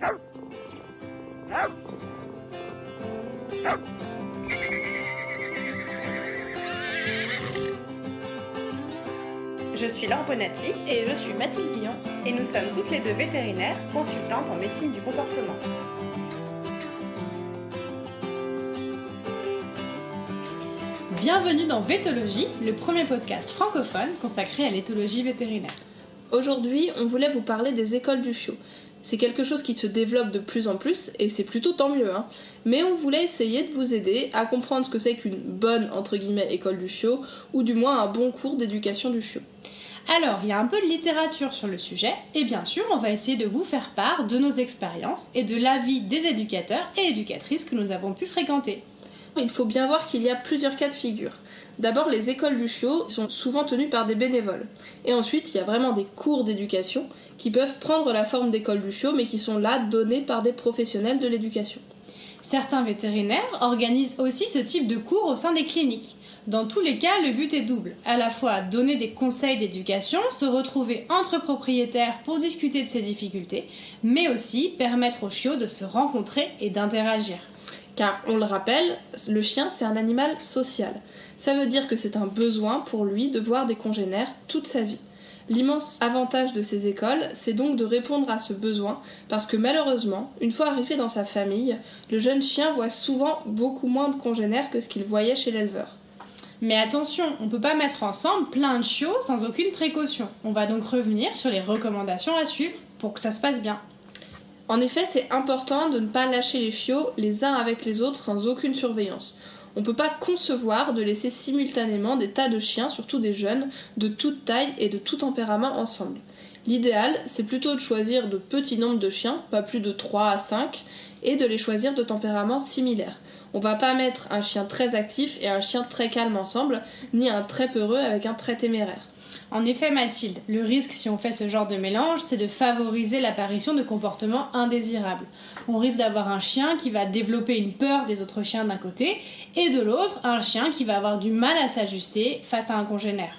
Je suis Laure Bonatti et je suis Mathilde Guillon et nous sommes toutes les deux vétérinaires, consultantes en médecine du comportement. Bienvenue dans Vétologie, le premier podcast francophone consacré à l'éthologie vétérinaire. Aujourd'hui, on voulait vous parler des écoles du chiot. C'est quelque chose qui se développe de plus en plus et c'est plutôt tant mieux, hein. Mais on voulait essayer de vous aider à comprendre ce que c'est qu'une bonne, entre guillemets, école du chiot ou du moins un bon cours d'éducation du chiot. Alors, il y a un peu de littérature sur le sujet et bien sûr, on va essayer de vous faire part de nos expériences et de l'avis des éducateurs et éducatrices que nous avons pu fréquenter. Il faut bien voir qu'il y a plusieurs cas de figure. D'abord, les écoles du chiot sont souvent tenues par des bénévoles. Et ensuite, il y a vraiment des cours d'éducation qui peuvent prendre la forme d'école du chiot, mais qui sont là donnés par des professionnels de l'éducation. Certains vétérinaires organisent aussi ce type de cours au sein des cliniques. Dans tous les cas, le but est double. À la fois donner des conseils d'éducation, se retrouver entre propriétaires pour discuter de ses difficultés, mais aussi permettre aux chiots de se rencontrer et d'interagir. Car, on le rappelle, le chien c'est un animal social. Ça veut dire que c'est un besoin pour lui de voir des congénères toute sa vie. L'immense avantage de ces écoles, c'est donc de répondre à ce besoin, parce que malheureusement, une fois arrivé dans sa famille, le jeune chien voit souvent beaucoup moins de congénères que ce qu'il voyait chez l'éleveur. Mais attention, on ne peut pas mettre ensemble plein de chiots sans aucune précaution. On va donc revenir sur les recommandations à suivre pour que ça se passe bien. En effet, c'est important de ne pas lâcher les chiots les uns avec les autres sans aucune surveillance. On ne peut pas concevoir de laisser simultanément des tas de chiens, surtout des jeunes, de toute taille et de tout tempérament ensemble. L'idéal, c'est plutôt de choisir de petits nombres de chiens, pas plus de 3 à 5, et de les choisir de tempéraments similaires. On va pas mettre un chien très actif et un chien très calme ensemble, ni un très peureux avec un très téméraire. En effet, Mathilde, le risque si on fait ce genre de mélange, c'est de favoriser l'apparition de comportements indésirables. On risque d'avoir un chien qui va développer une peur des autres chiens d'un côté, et de l'autre, un chien qui va avoir du mal à s'ajuster face à un congénère.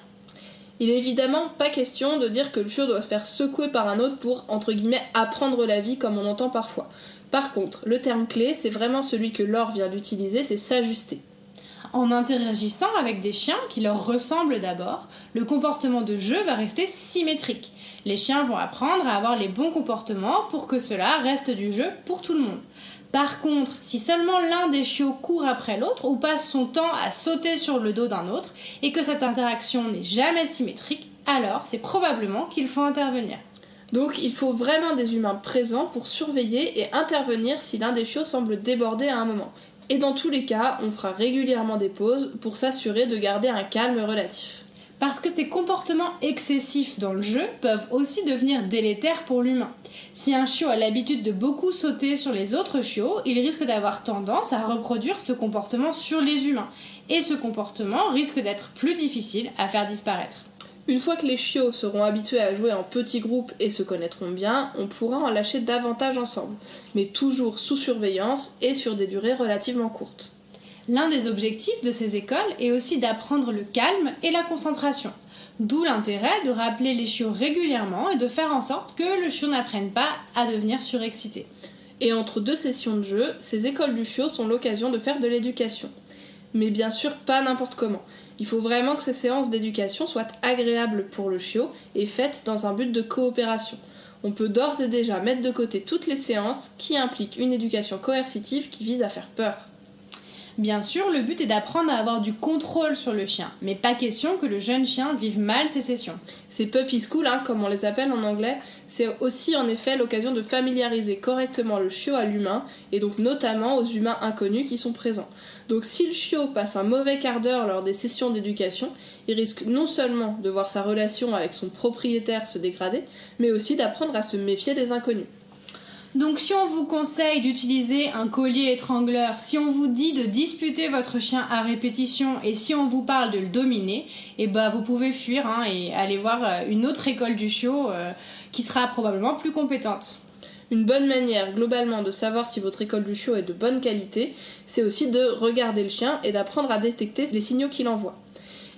Il est évidemment pas question de dire que le chiot doit se faire secouer par un autre pour, entre guillemets, apprendre la vie comme on entend parfois. Par contre, le terme clé, c'est vraiment celui que Laure vient d'utiliser, c'est s'ajuster. En interagissant avec des chiens qui leur ressemblent d'abord, le comportement de jeu va rester symétrique. Les chiens vont apprendre à avoir les bons comportements pour que cela reste du jeu pour tout le monde. Par contre, si seulement l'un des chiots court après l'autre ou passe son temps à sauter sur le dos d'un autre et que cette interaction n'est jamais symétrique, alors c'est probablement qu'il faut intervenir. Donc il faut vraiment des humains présents pour surveiller et intervenir si l'un des chiots semble déborder à un moment. Et dans tous les cas, on fera régulièrement des pauses pour s'assurer de garder un calme relatif. Parce que ces comportements excessifs dans le jeu peuvent aussi devenir délétères pour l'humain. Si un chiot a l'habitude de beaucoup sauter sur les autres chiots, il risque d'avoir tendance à reproduire ce comportement sur les humains. Et ce comportement risque d'être plus difficile à faire disparaître. Une fois que les chiots seront habitués à jouer en petits groupes et se connaîtront bien, on pourra en lâcher davantage ensemble, mais toujours sous surveillance et sur des durées relativement courtes. L'un des objectifs de ces écoles est aussi d'apprendre le calme et la concentration. D'où l'intérêt de rappeler les chiots régulièrement et de faire en sorte que le chiot n'apprenne pas à devenir surexcité. Et entre deux sessions de jeu, ces écoles du chiot sont l'occasion de faire de l'éducation. Mais bien sûr pas n'importe comment. Il faut vraiment que ces séances d'éducation soient agréables pour le chiot et faites dans un but de coopération. On peut d'ores et déjà mettre de côté toutes les séances qui impliquent une éducation coercitive qui vise à faire peur. Bien sûr, le but est d'apprendre à avoir du contrôle sur le chien, mais pas question que le jeune chien vive mal ses sessions. Ces puppy school, comme on les appelle en anglais, c'est aussi en effet l'occasion de familiariser correctement le chiot à l'humain, et donc notamment aux humains inconnus qui sont présents. Donc si le chiot passe un mauvais quart d'heure lors des sessions d'éducation, il risque non seulement de voir sa relation avec son propriétaire se dégrader, mais aussi d'apprendre à se méfier des inconnus. Donc si on vous conseille d'utiliser un collier étrangleur, si on vous dit de disputer votre chien à répétition et si on vous parle de le dominer, vous pouvez fuir et aller voir une autre école du chiot qui sera probablement plus compétente. Une bonne manière globalement de savoir si votre école du chiot est de bonne qualité, c'est aussi de regarder le chien et d'apprendre à détecter les signaux qu'il envoie.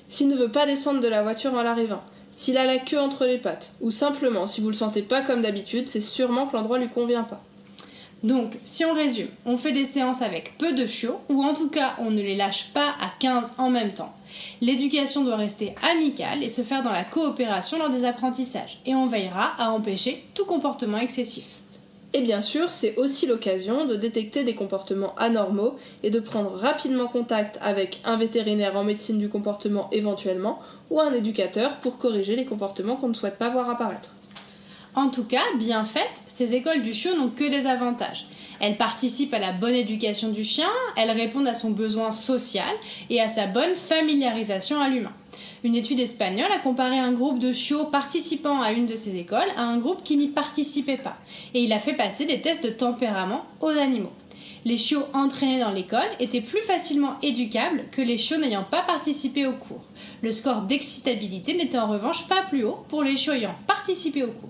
S'il ne veut pas descendre de la voiture en l'arrivant, s'il a la queue entre les pattes, ou simplement si vous le sentez pas comme d'habitude, c'est sûrement que l'endroit lui convient pas. Donc, si on résume, on fait des séances avec peu de chiots, ou en tout cas on ne les lâche pas à 15 en même temps. L'éducation doit rester amicale et se faire dans la coopération lors des apprentissages, et on veillera à empêcher tout comportement excessif. Et bien sûr, c'est aussi l'occasion de détecter des comportements anormaux et de prendre rapidement contact avec un vétérinaire en médecine du comportement éventuellement, ou un éducateur pour corriger les comportements qu'on ne souhaite pas voir apparaître. En tout cas, bien faites, ces écoles du chiot n'ont que des avantages. Elles participent à la bonne éducation du chien, elles répondent à son besoin social et à sa bonne familiarisation à l'humain. Une étude espagnole a comparé un groupe de chiots participant à une de ces écoles à un groupe qui n'y participait pas, et il a fait passer des tests de tempérament aux animaux. Les chiots entraînés dans l'école étaient plus facilement éducables que les chiots n'ayant pas participé au cours. Le score d'excitabilité n'était en revanche pas plus haut pour les chiots ayant participé au cours.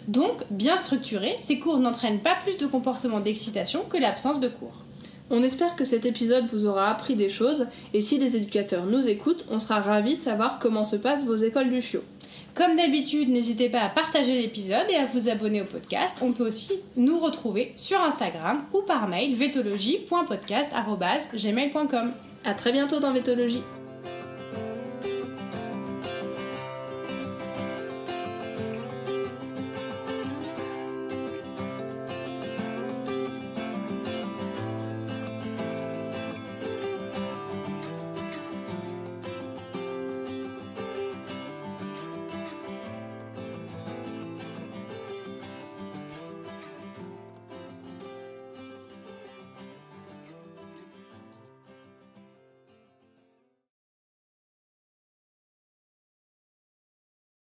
Donc, bien structurés, ces cours n'entraînent pas plus de comportements d'excitation que l'absence de cours. On espère que cet épisode vous aura appris des choses, et si des éducateurs nous écoutent, on sera ravis de savoir comment se passent vos écoles du chiot. Comme d'habitude, n'hésitez pas à partager l'épisode et à vous abonner au podcast. On peut aussi nous retrouver sur Instagram ou par mail vetologie.podcast@gmail.com. À très bientôt dans Vétologie.